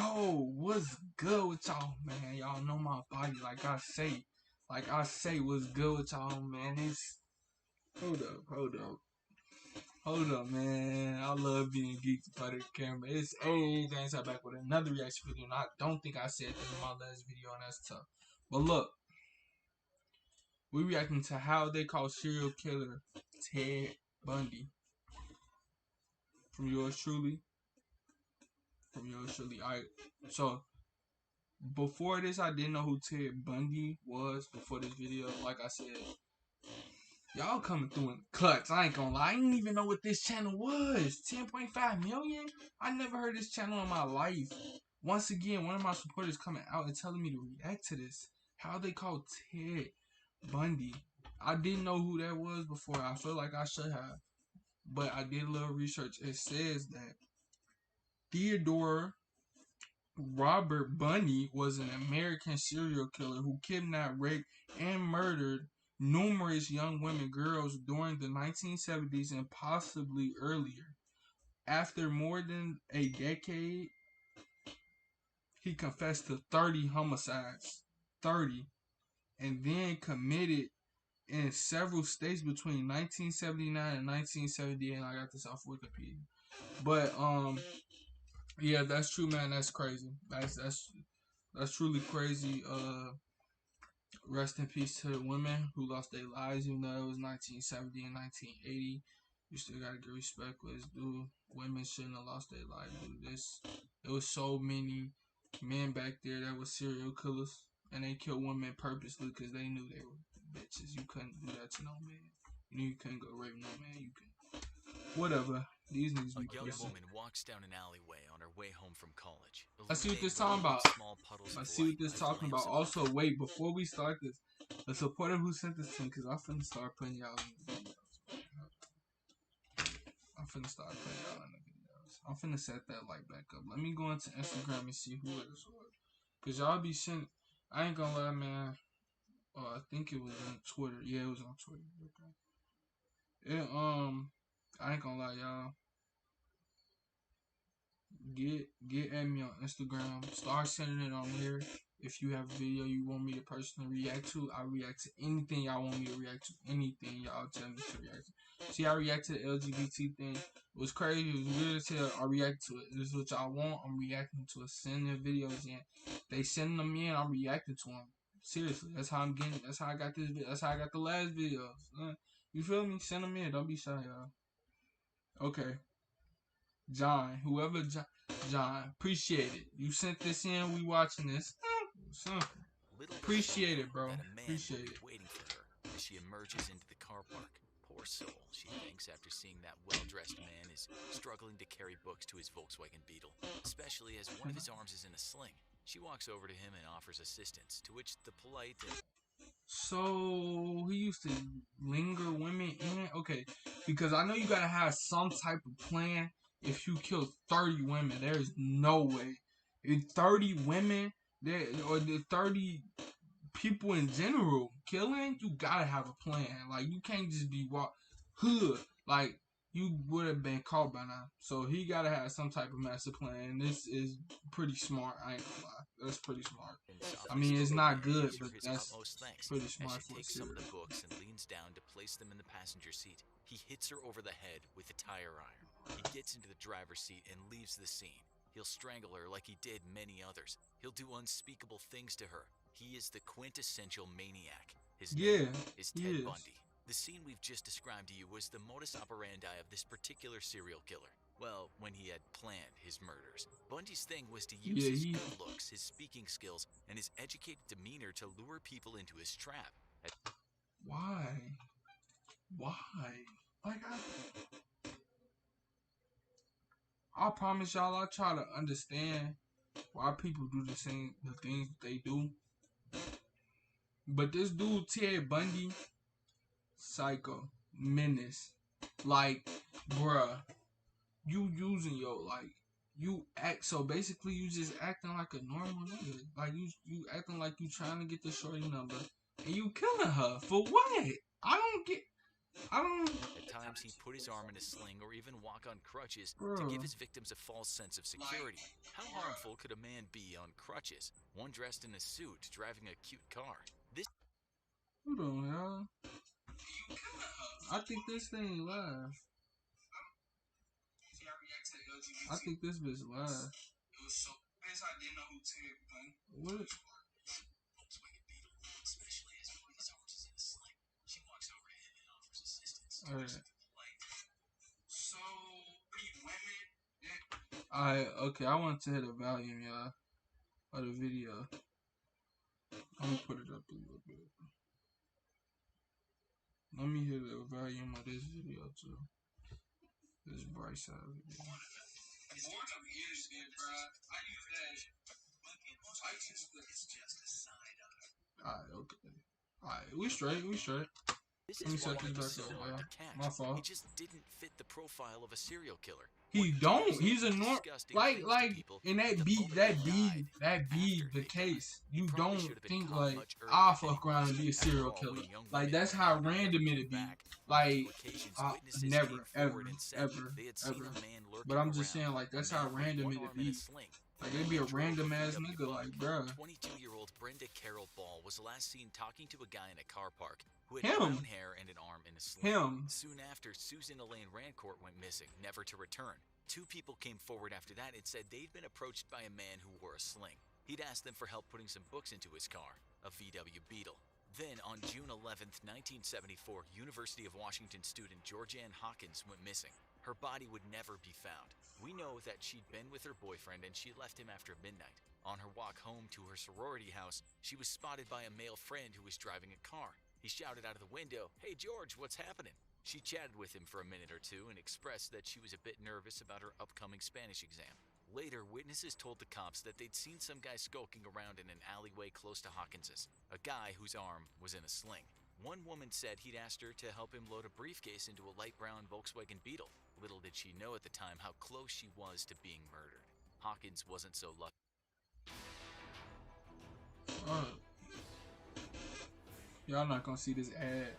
Yo, what's good with y'all, man? Y'all know my body, like I say, what's good with y'all, man? It's hold up, man. I love being geeked in front of the camera. It's James. I'm back with another reaction video, and I don't think I said this in my last video, and that's tough. But look, we reacting to how they call serial killer Ted Bundy. From yours truly. Alright, so before this, I didn't know who Ted Bundy was before this video. Like I said, y'all coming through in cuts. I ain't gonna lie. I didn't even know what this channel was. 10.5 million? I never heard this channel in my life. Once again, one of my supporters coming out and telling me to react to this. How they call Ted Bundy. I didn't know who that was before. I feel like I should have. But I did a little research. It says that Theodore Robert Bundy was an American serial killer who kidnapped, raped, and murdered numerous young women, girls during the 1970s and possibly earlier. After more than a decade, he confessed to 30 homicides, 30, and then committed in several states between 1979 and 1978. And I got this off Wikipedia. But yeah, that's true, man. That's crazy. That's truly crazy. Rest in peace to the women who lost their lives, even though it was 1970 and 1980. You still gotta give respect with this dude. Women shouldn't have lost their lives, dude. There was so many men back there that were serial killers, and they killed women purposely because they knew they were bitches. You couldn't do that to no man. You knew you couldn't go rape no man. You can whatever. These niggas be A young pussy. woman walks down an alleyway on her way home from college. Let's see what this talking about. Let's see what this talking about. Also, wait, before we start this, the supporter who sent this to me, because I'm finna start putting y'all in the videos. I'm finna set that like back up. Let me go into Instagram and see who it is. Because y'all be sending, I ain't gonna lie, man. I think it was on Twitter. Yeah, it was on Twitter. Okay. I ain't gonna lie, y'all. Get at me on Instagram. Start sending it on here. If you have a video you want me to personally react to, I react to anything y'all want me to react to. Anything y'all tell me to react to. See, I react to the LGBT thing. It was crazy. It was weird as hell. I react to it. This is what y'all want. I'm reacting to it. Send their videos in. They send them in. I'm reacting to them. Seriously, that's how I'm getting. That's how I got this. That's how I got the last videos. You feel me? Send them in. Don't be shy, y'all. Okay. John, whoever John, appreciate it. You sent this in, we watching this. Appreciate it, bro. Appreciate it. Waiting for her as she emerges into the car park. Poor soul, she thinks after seeing that well-dressed man is struggling to carry books to his Volkswagen Beetle, especially as one of his arms is in a sling. She walks over to him and offers assistance, to which the polite So he used to linger women in? Okay, because I know you gotta have some type of plan. If you kill 30 women, there's no way. If 30 women, or the 30 people in general killing, you gotta have a plan. Like, you can't just be hood. Like, you would have been caught by now. So he gotta have some type of master plan. This is pretty smart. I ain't gonna lie. That's pretty smart. I mean, it's not good, but that's pretty smart for a takes some of the books and leans down to place them in the passenger seat. He hits her over the head with a tire iron. He gets into the driver's seat and leaves the scene. He'll strangle her like he did many others. He'll do unspeakable things to her. He is the quintessential maniac. His name is Ted Bundy. The scene we've just described to you was the modus operandi of this particular serial killer. Well, when he had planned his murders. Bundy's thing was to use his good looks, his speaking skills, and his educated demeanor to lure people into his trap. Why? Like, I promise y'all, I try to understand why people do the things they do. But this dude, Ted Bundy, psycho, menace. Like, bruh, you using you act, so basically you just acting like a normal nigga. Like, you acting like you trying to get the shorty number, and you killing her. For what? I don't get. I don't, At times, he put his arm in a sling or even walk on crutches to bro. give his victims a false sense of security. How harmful could a man be on crutches, one dressed in a suit driving a cute car? This Hold on, y'all. I think this thing live. I think this bitch live. What? Alright. Alright, okay, I want to hit a volume, y'all, of the video. I'm gonna put it up a little bit. Let me hear the volume of this video too. This bright side video. Alright, okay. Alright, we straight, we straight. This Let me is why set he this was back so up, hard y'all. to catch. My fault. He just didn't fit the profile of a serial killer. He don't. He's a normal, like in that be the case. You don't think like I'll fuck around and be a serial killer. Like that's how random it'd be. Like never, ever, ever, ever. But I'm just saying like that's how random it'd be. Like it'd be a random ass nigga, like bruh. 22-year-old Brenda Carroll Ball was last seen talking to a guy in a car park who had Him. brown hair and an arm in a sling. Him. Soon after, Susan Elaine Rancourt went missing, never to return. Two people came forward after that and said they'd been approached by a man who wore a sling. He'd asked them for help putting some books into his car, a VW Beetle. Then, on June 11th, 1974, University of Washington student Georgianne Hawkins went missing. Her body would never be found. We know that she'd been with her boyfriend and she left him after midnight. On her walk home to her sorority house, she was spotted by a male friend who was driving a car. He shouted out of the window, "Hey George, what's happening?" She chatted with him for a minute or two and expressed that she was a bit nervous about her upcoming Spanish exam. Later, witnesses told the cops that they'd seen some guy skulking around in an alleyway close to Hawkins's, a guy whose arm was in a sling. One woman said he'd asked her to help him load a briefcase into a light brown Volkswagen Beetle. Little did she know at the time how close she was to being murdered. Hawkins wasn't so lucky. Y'all not gonna see this ad,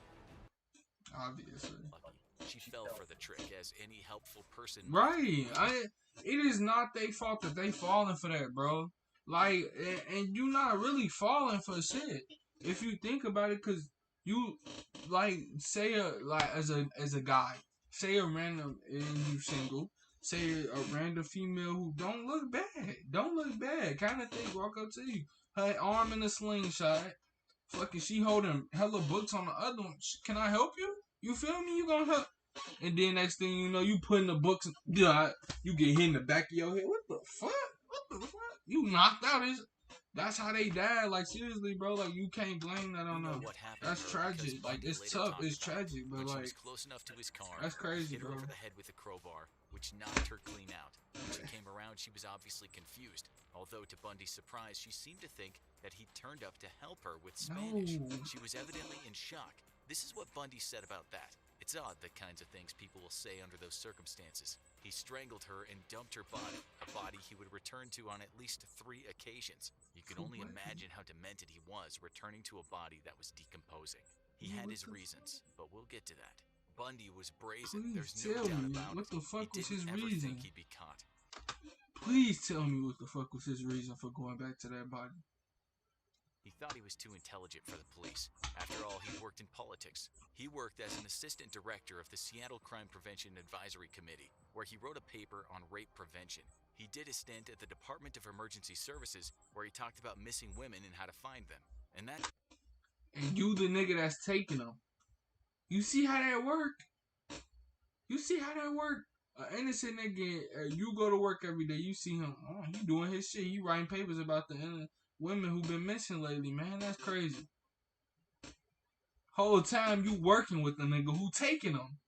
obviously. She fell for the trick, as any helpful person. Right. It is not their fault that they falling for that, bro. Like, and you not really falling for shit if you think about it, cause you like say as a guy, say a random and you single, say a random female who don't look bad, kind of thing, walk up to you, her arm in a slingshot, fucking she holding hella books on the other one. Can I help you? You feel me? You gonna help? And then next thing you know, you putting the books, you get hit in the back of your head. What the fuck? What the fuck? You knocked out. That's how they died. Like seriously, bro. Like you can't blame that on them. That's tragic. Like it's tough. It's tragic, but like was close enough to his car, that's crazy, hit her bro. over the head with a crowbar, which knocked her clean out. When she came around, she was obviously confused. Although to Bundy's surprise, she seemed to think that he'd turned up to help her with Spanish. No. She was evidently in shock. This is what Bundy said about that. It's odd the kinds of things people will say under those circumstances. He strangled her and dumped her body, a body he would return to on at least 3 occasions. You can only imagine how demented he was returning to a body that was decomposing. He had his reasons, but we'll get to that. Bundy was brazen. There's no doubt about it. What the fuck was his He didn't ever reason? think he'd be caught. Please tell me what the fuck was his reason for going back to that body. He thought he was too intelligent for the police. After all, he worked in politics. He worked as an assistant director of the Seattle Crime Prevention Advisory Committee, where he wrote a paper on rape prevention. He did a stint at the Department of Emergency Services, where he talked about missing women and how to find them. And you the nigga that's taking them. You see how that work? You see how that work? An innocent nigga, you go to work every day, you see him, oh, he doing his shit, he writing papers about the women who been missing lately, man, that's crazy. Whole time you working with the nigga who taking them.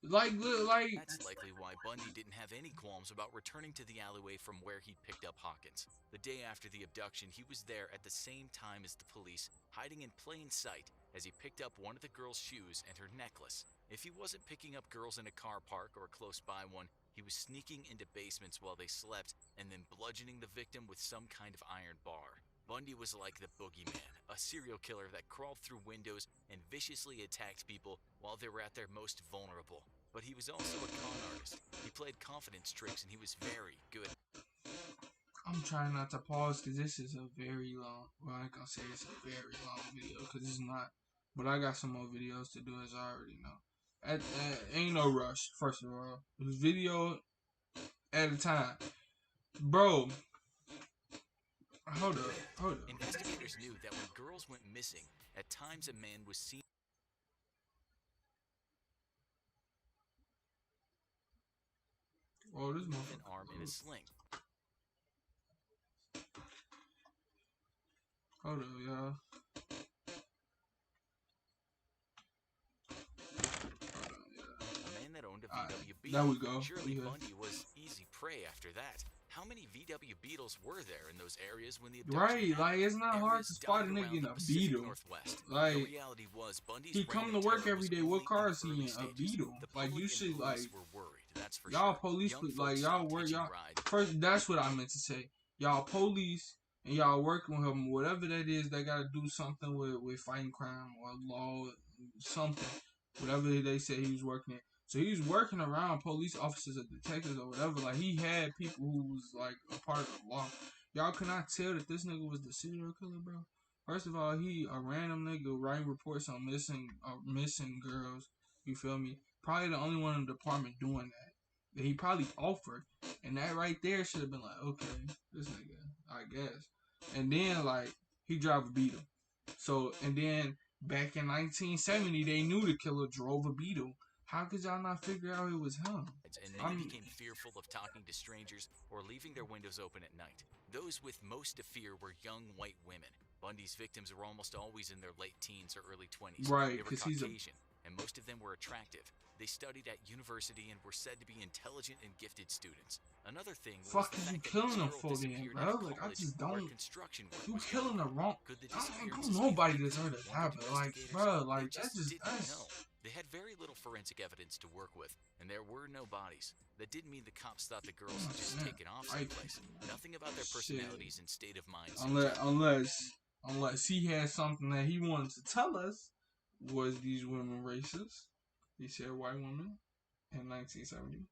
Like. That's likely why Bundy didn't have any qualms about returning to the alleyway from where he picked up Hawkins. The day after the abduction, he was there at the same time as the police, hiding in plain sight as he picked up one of the girl's shoes and her necklace. If he wasn't picking up girls in a car park or close by one, he was sneaking into basements while they slept and then bludgeoning the victim with some kind of iron bar. Bundy was like the boogeyman, a serial killer that crawled through windows and viciously attacked people while they were at their most vulnerable. But he was also a con artist. He played confidence tricks and he was very good. I'm trying not to pause because this is a very long, well, I ain't gonna say it's a very long video because it's not, but I got some more videos to do, as I already know. Ain't no rush, first of all. It was video at a time. Bro, hold up. Investigators knew that when girls went missing, at times a man was seen Oh, this with an motherfucker. arm in a sling. Hold up, y'all. A man that owned a VW Beetle. There we go. Surely Bundy was easy prey after that. How many VW Beetles were there in those areas when the abduction happened? Like, it's not hard to spot a nigga in a Beetle. Like, the reality was Bundy's he come to work every day. What car is he in? A Beetle. Like, you should, like, y'all police, like, y'all work, y'all, first, that's what I meant to say. Y'all police, and y'all working with him, whatever that is, they gotta do something with fighting crime or law, something. Whatever they say he was working at. So he was working around police officers or detectives or whatever. Like, he had people who was, like, a part of the law. Y'all cannot tell that this nigga was the serial killer, bro. First of all, he a random nigga writing reports on missing girls. You feel me? Probably the only one in the department doing that. He probably offered. And that right there should have been like, okay, this nigga, I guess. And then, like, he drive a Beetle. So, and then back in 1970, they knew the killer drove a Beetle. How could y'all not figure out it was him? And many became fearful of talking to strangers or leaving their windows open at night. Those with most to fear were young white women. Bundy's victims were almost always in their late teens or early 20s. Right, they were Caucasian, and most of them were attractive. They studied at university and were said to be intelligent and gifted students. Another thing was the fact that killing them for then, bro. Like, I just don't. You killing the wrong. I don't nobody deserve to die, but like, bro, like that's just us. They had very little forensic evidence to work with, and there were no bodies. That didn't mean the cops thought the girls had just taken off someplace. Nothing about their personalities and state of mind. Unless he had something that he wanted to tell us, was these women racist? He said white women in 1970.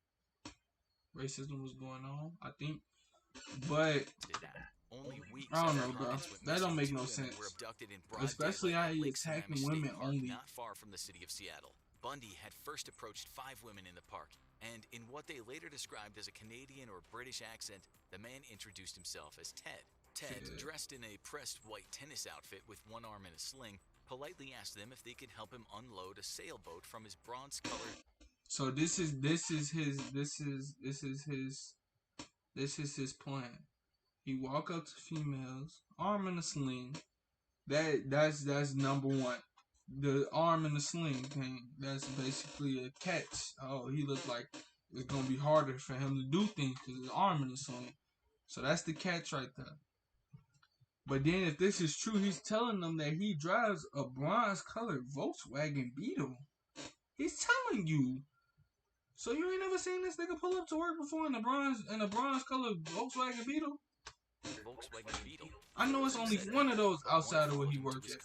Racism was going on, I think. But I don't know, bro. That don't make no sense. Especially how he attacking women only. Not far from the city of Seattle. Bundy had first approached 5 women in the park, and in what they later described as a Canadian or British accent, the man introduced himself as Ted. Ted, dressed in a pressed white tennis outfit with one arm in a sling, politely asked them if they could help him unload a sailboat from his bronze-colored. So this is his plan. He walk up to females, arm in a sling. That's number one. The arm in the sling thing. That's basically a catch. Oh, he looked like it's gonna be harder for him to do things because his arm in the sling. So that's the catch right there. But then if this is true, he's telling them that he drives a bronze-colored Volkswagen Beetle. He's telling you. So you ain't never seen this nigga pull up to work before in a bronze-colored Volkswagen Beetle? I know it's only one of those outside of where he works at.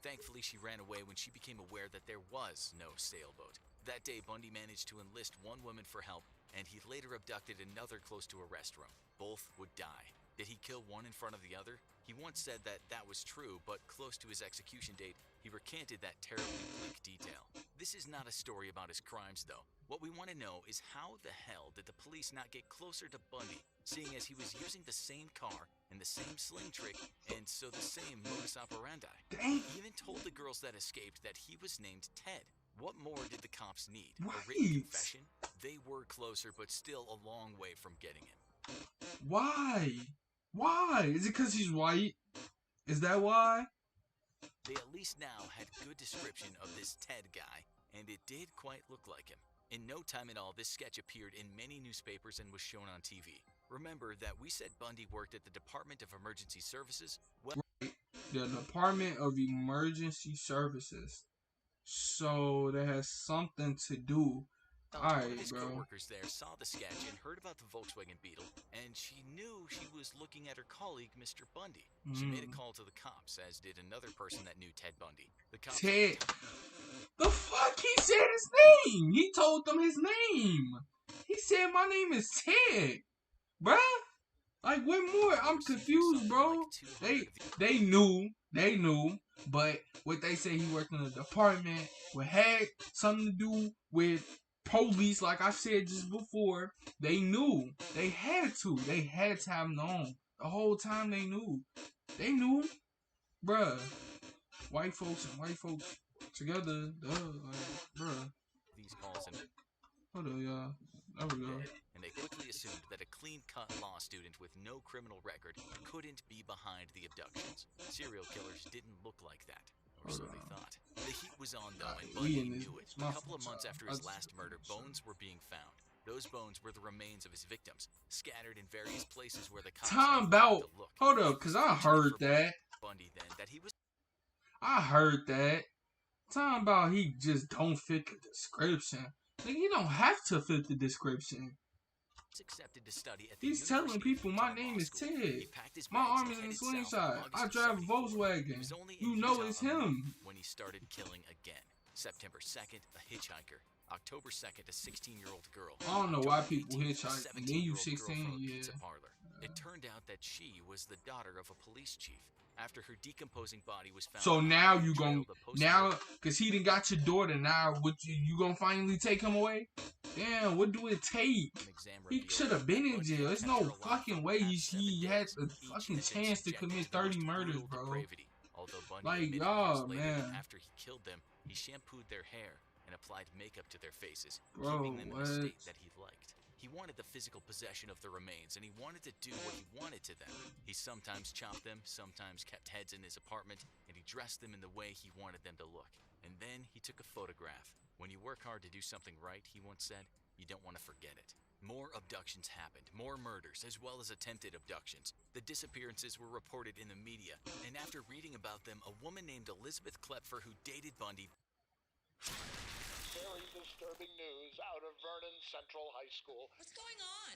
Thankfully, she ran away when she became aware that there was no sailboat. That day, Bundy managed to enlist one woman for help, and he later abducted another close to a restroom. Both would die. Did he kill one in front of the other? He once said that that was true, but close to his execution date, he recanted that terribly bleak detail. This is not a story about his crimes, though. What we want to know is how the hell did the police not get closer to Bundy, seeing as he was using the same car and the same sling trick, and so the same modus operandi. He even told the girls that escaped that he was named Ted. What more did the cops need? A written confession? They were closer, but still a long way from getting him. Why? Why? Is it because he's white? Is that why? They at least now had good description of this Ted guy, and it did quite look like him. In no time at all, this sketch appeared in many newspapers and was shown on TV. Remember that we said Bundy worked at the Department of Emergency Services? Well, right. The Department of Emergency Services. So that has something to do One of Alright, his bro. coworkers there saw the sketch and heard about the Volkswagen Beetle, and she knew she was looking at her colleague, Mr. Bundy. She made a call to the cops, as did another person that knew Ted Bundy. The cops Ted. The fuck? He said his name. He told them his name. He said my name is Ted, bruh. Like, what more? I'm confused, bro. They knew, but what they say, he worked in a department what had something to do with police. Like I said just before, they knew. They had to have known the whole time. They knew, bruh. White folks and white folks together, bruh. these calls and Hold on, y'all. There we go. and they quickly assumed that a clean-cut law student with no criminal record couldn't be behind the abductions. Serial killers didn't look like that, or so they thought. The heat was on, though, and Bundy knew it. A couple of months after his last murder, bones were being found. Those bones were the remains of his victims, scattered in various places where the cops Time had out. to look. Hold up, cause I heard that. Bundy then that he was I heard that. Time about he just don't fit the description. Like, he don't have to fit the description. accepted to study at the He's telling people my name is Ted. My arm is in a slingshot. I drive a Volkswagen. You know it's him. When he started killing again. September 2nd, a hitchhiker. October 2nd, a 16-year-old girl. I don't know why people hitchhike. And then you 16, yeah. It turned out that she was the daughter of a police chief. After her decomposing body was found. So now you gon' cause he done got your daughter. Now what you gonna finally take him away? Damn, what do it take? He should have been in jail. There's no fucking way he had a fucking chance to commit 30 murders, bro. Like, y'all, man. After he killed them, he shampooed their hair and applied makeup to their faces, bro, keeping them in a state that he liked. He wanted the physical possession of the remains, and he wanted to do what he wanted to them. He sometimes chopped them, sometimes kept heads in his apartment, and he dressed them in the way he wanted them to look. And then he took a photograph. When you work hard to do something right, he once said, you don't want to forget it. More abductions happened, more murders, as well as attempted abductions. The disappearances were reported in the media, and after reading about them, a woman named Elizabeth Klepfer, who dated Bundy, very disturbing news out of Vernon Central High School. What's going on?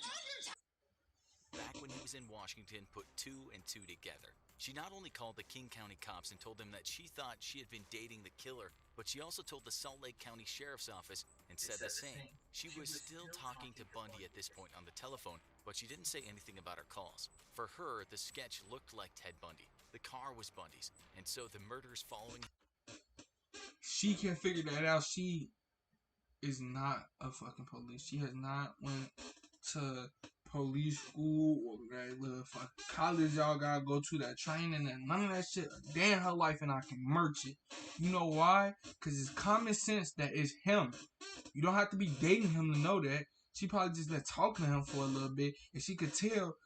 Back when he was in Washington, put two and two together. She not only called the King County cops and told them that she thought she had been dating the killer, but she also told the Salt Lake County Sheriff's Office and said the same. She was still talking to Bundy at this point on the telephone, but she didn't say anything about her calls. For her, the sketch looked like Ted Bundy. The car was Bundy's, and so the murders following... She can't figure that out. She is not a fucking police. She has not went to police school or that little fucking college y'all gotta go to, that training, and none of that shit a day in her life, and I can merch it. You know why? Because it's common sense that it's him. You don't have to be dating him to know that. She probably just been talking to him for a little bit, and she could tell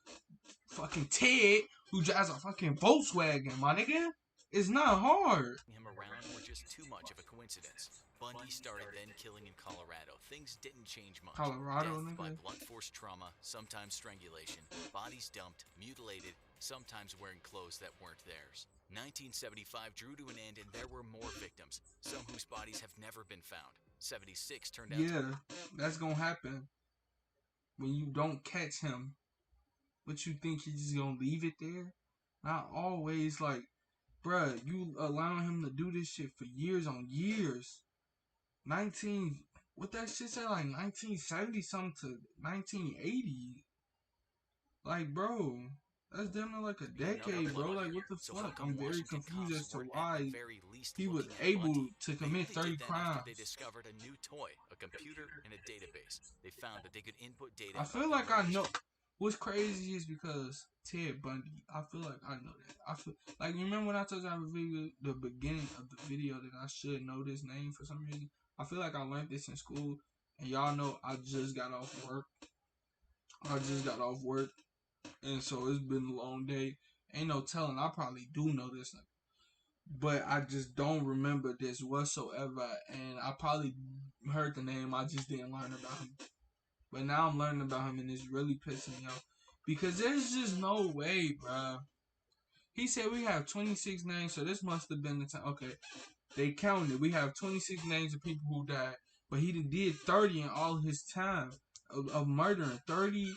fucking Ted, who drives a fucking Volkswagen, my nigga, it's not hard. Him around were just too much of a coincidence. Bundy started then killing in Colorado. Things didn't change much. Colorado, Death by nigga. blunt force trauma, sometimes strangulation, bodies dumped, mutilated, sometimes wearing clothes that weren't theirs. 1975 drew to an end, and there were more victims, some whose bodies have never been found. 76 turned out that's gonna happen when you don't catch him. But you think he's just gonna leave it there? Not always. Like, bruh, you allowing him to do this shit for years on years. What that shit say, like 1970 something to 1980. Like, bro, that's damn near like a decade, bro. Like, what the fuck? I'm very confused as to why he was able to commit 30 crimes. They discovered a new toy, a computer, and a database. They found that they could input data. I feel like I know. What's crazy is because Ted Bundy, I feel like I know that. I feel like, you remember when I told you the beginning of the video that I should know this name for some reason? I feel like I learned this in school, and y'all know I just got off work. And so it's been a long day. Ain't no telling, I probably do know this, but I just don't remember this whatsoever. And I probably heard the name, I just didn't learn about him. But now I'm learning about him, and it's really pissing me off. Because there's just no way, bruh. He said we have 26 names, so this must have been the time. Okay, they counted. We have 26 names of people who died. but he did 30 in all his time of murdering 30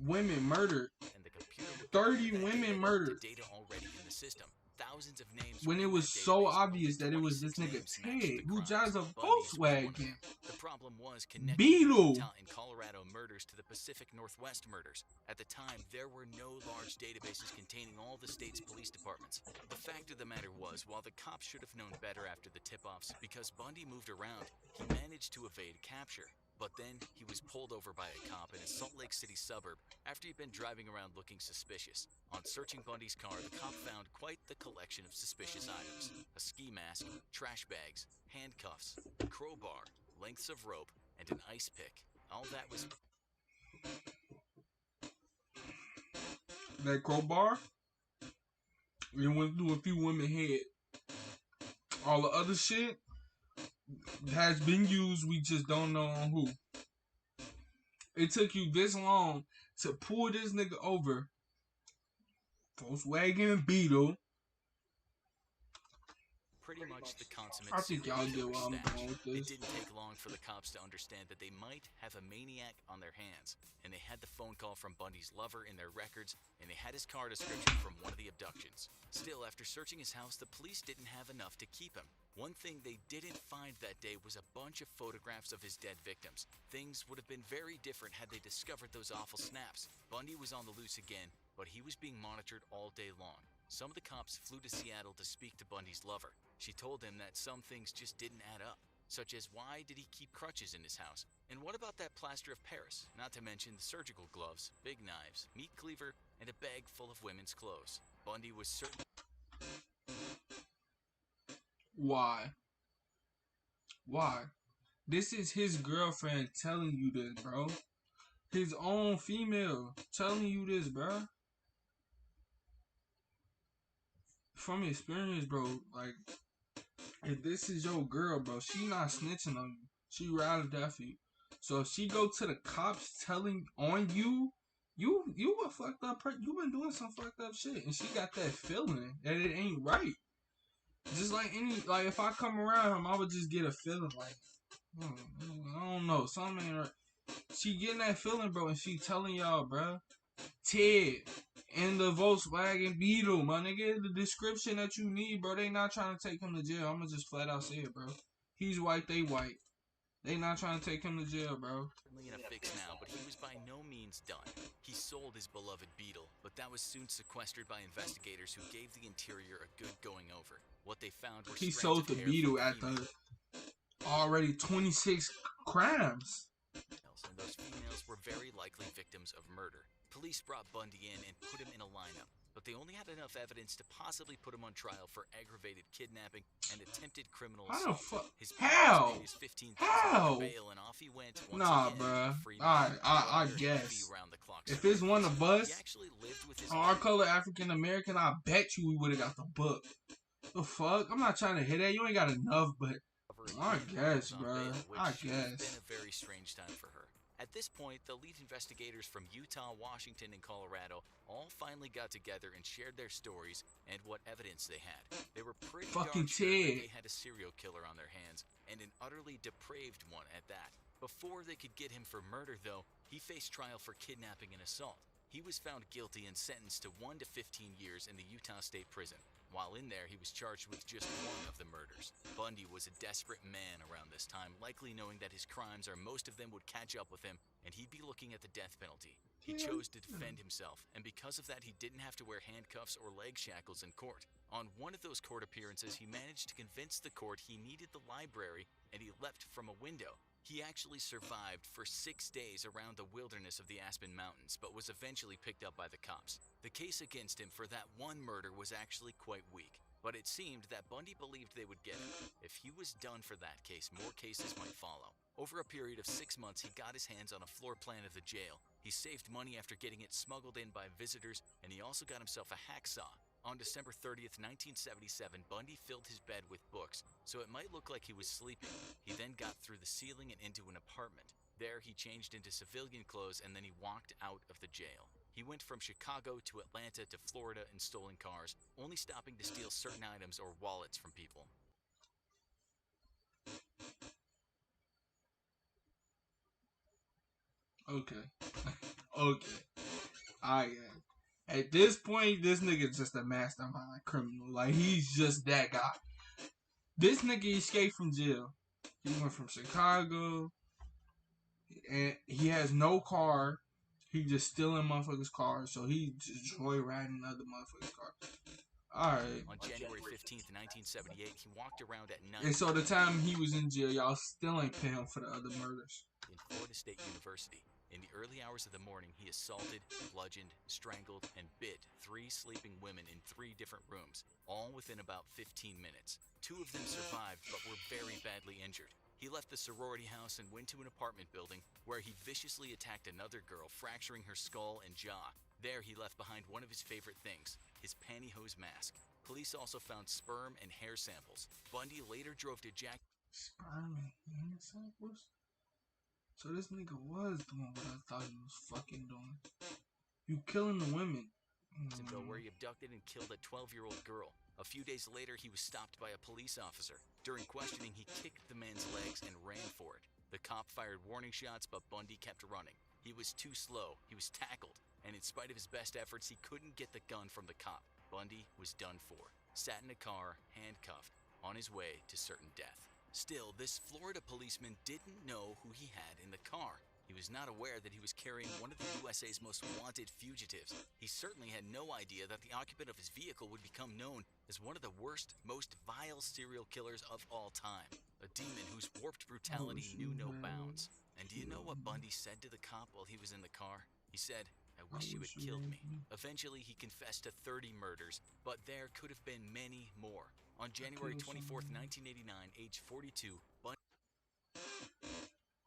women murdered. And the computer would 30 compare that women data murdered. to data already in the system. Thousands of names When were it in was that so database, obvious only that it was this 26 nigga names matched Ted the who crimes. drives a Bundy's was one of Volkswagen. them. The problem was connecting the Beetle. Utah and Colorado murders to the Pacific Northwest murders. At the time, there were no large databases containing all the state's police departments. The fact of the matter was, while the cops should have known better after the tip-offs, because Bundy moved around, he managed to evade capture. But then, he was pulled over by a cop in a Salt Lake City suburb after he'd been driving around looking suspicious. On searching Bundy's car, the cop found quite the collection of suspicious items. A ski mask, trash bags, handcuffs, a crowbar, lengths of rope, and an ice pick. All that was... That crowbar, it went through a few women's head. All the other shit has been used, we just don't know on who. It took you this long to pull this nigga over. Volkswagen Beetle. pretty much the consummate I think y'all get serial where I'm killer going with stash. It this. didn't take long for the cops to understand that they might have a maniac on their hands, and they had the phone call from Bundy's lover in their records, and they had his car description from one of the abductions. Still, after searching his house, the police didn't have enough to keep him. One thing they didn't find that day was a bunch of photographs of his dead victims. Things would have been very different had they discovered those awful snaps. Bundy was on the loose again, but he was being monitored all day long. Some of the cops flew to Seattle to speak to Bundy's lover. She told him that some things just didn't add up, such as why did he keep crutches in his house? And what about that plaster of Paris? Not to mention the surgical gloves, big knives, meat cleaver, and a bag full of women's clothes. Bundy was certain. Why? Why? This is his girlfriend telling you this, bro. His own female telling you this, bro. From experience, bro, like, if this is your girl, bro, she not snitching on you. She ride or die for you. So if she go to the cops telling on you, you a fucked up person. You been doing some fucked up shit, and she got that feeling that it ain't right. Just like if I come around him, I would just get a feeling like, I don't know, something ain't right. She getting that feeling, bro, and she telling y'all, bro, Ted and the Volkswagen Beetle, my nigga, the description that you need, bro. They not trying to take him to jail. I'ma just flat out say it, bro. He's white, they white. They not trying to take him to jail, bro. Certainly in a fix now, but he was by no means done. He sold his beloved Beetle, but that was soon sequestered by investigators who gave the interior a good going over. What they found were He strands sold of the hair Beetle from after females, already 26 crimes. and those females were very likely victims of murder. Police brought Bundy in and put him in a lineup, but they only had enough evidence to possibly put him on trial for aggravated kidnapping and attempted criminal How the assault. fuck? His How? paid his $15,000 How? bail, and off he went once Nah, again, bruh. a free Alright, man. I Another guess. heavy round-the-clock If service. it's one of He us, actually lived with his our color African American, I bet you we would have got the book. The fuck? I'm not trying to hit that. You ain't got enough, but I guess, bruh. I guess. Been a very strange time for her. At this point, the lead investigators from Utah, Washington, and Colorado all finally got together and shared their stories and what evidence they had. They were pretty Fucking darn sure that Ted. they had a serial killer on their hands, and an utterly depraved one at that. Before they could get him for murder, though, he faced trial for kidnapping and assault. He was found guilty and sentenced to 1 to 15 years in the Utah State Prison. While in there, he was charged with just one of the murders. Bundy was a desperate man around this time, likely knowing that his crimes or most of them would catch up with him, and he'd be looking at the death penalty. He chose to defend himself, and because of that, he didn't have to wear handcuffs or leg shackles in court. On one of those court appearances, he managed to convince the court he needed the library, and he leapt from a window. He actually survived for 6 days around the wilderness of the Aspen Mountains, but was eventually picked up by the cops. The case against him for that one murder was actually quite weak, but it seemed that Bundy believed they would get him. If he was done for that case, more cases might follow. Over a period of 6 months, he got his hands on a floor plan of the jail. He saved money after getting it smuggled in by visitors, and he also got himself a hacksaw. On December 30th, 1977, Bundy filled his bed with books, so it might look like he was sleeping. He then got through the ceiling and into an apartment. There, he changed into civilian clothes, and then he walked out of the jail. He went from Chicago to Atlanta to Florida in stolen cars, only stopping to steal certain items or wallets from people. Okay. Okay. Alright. At this point, this nigga's just a mastermind criminal. Like, he's just that guy. This nigga escaped from jail. He went from Chicago, and he has no car. He just stealing motherfuckers' cars, so he just joyriding other motherfuckers' cars. Alright. On January 15th, 1978, he walked around at night. And so the time he was in jail, y'all still ain't paying him for the other murders. In Florida State University. In the early hours of the morning, he assaulted, bludgeoned, strangled, and bit 3 sleeping women in 3 different rooms, all within about 15 minutes. 2 of them survived, but were very badly injured. He left the sorority house and went to an apartment building where he viciously attacked another girl, fracturing her skull and jaw. There, he left behind one of his favorite things, his pantyhose mask. Police also found sperm and hair samples. Bundy later drove to Jack. Sperm and hair samples? So this nigga was doing what I thought he was fucking doing. You killing the women. Where he abducted and killed a 12-year-old girl. A few days later, he was stopped by a police officer. During questioning, he kicked the man's legs and ran for it. The cop fired warning shots, but Bundy kept running. He was too slow. He was tackled, and in spite of his best efforts, he couldn't get the gun from the cop. Bundy was done for. Sat in a car, handcuffed, on his way to certain death. Still, this Florida policeman didn't know who he had in the car. He was not aware that he was carrying one of the USA's most wanted fugitives. He certainly had no idea that the occupant of his vehicle would become known as one of the worst, most vile serial killers of all time. A demon whose warped brutality knew no bounds. And do you know what Bundy said to the cop while he was in the car? He said, "I wish you had killed me." Eventually, he confessed to 30 murders, but there could have been many more. On January 24th, 1989, age 42, Bundy...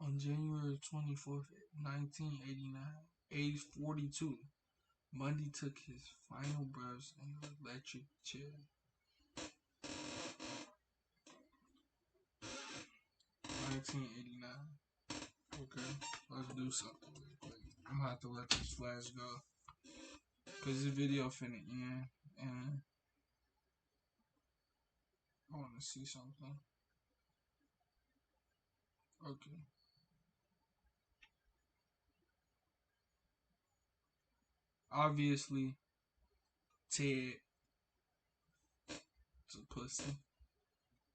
On January 24th, 1989, age 42, Bundy took his final breaths in an electric chair. 1989. Okay, let's do something real quick. I'm gonna have to let this flash go, cause this video finna end, and I wanna see something. Okay. Obviously, Ted is a pussy.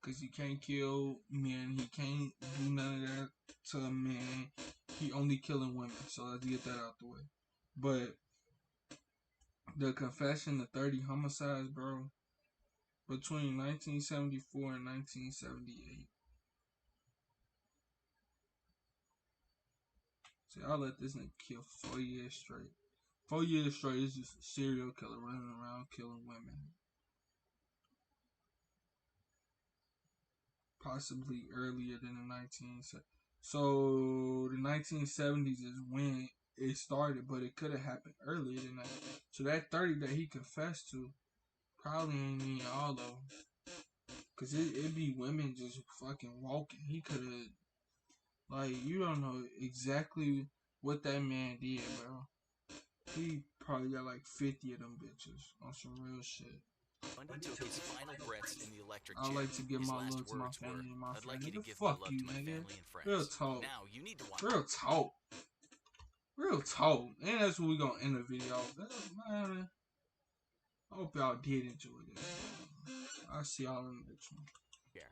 Cause he can't kill men, he can't do none of that to a man. He only killing women, so let's get that out the way. But the confession, the 30 homicides, bro, between 1974 and 1978. See, I let this nigga kill for 4 years straight. 4 years straight is just a serial killer running around killing women. Possibly earlier than the 1970s. So the 1970s is when it started, but it could have happened earlier than that. So that 30 that he confessed to probably ain't even all of them. Cause it be women just fucking walking. He could have, like, you don't know exactly what that man did, bro. He probably got like 50 of them bitches on some real shit. Bundy took his final breaths in the electric chair. I like to give his my last love to my words family were, and my "I'd like friends. you to give Fuck my love you, to my nigga. family and friends. Real talk. Now you need to watch." Real talk. Real talk. And that's what we gonna end the video off. Man, I hope y'all did enjoy this. I'll see y'all in the next one.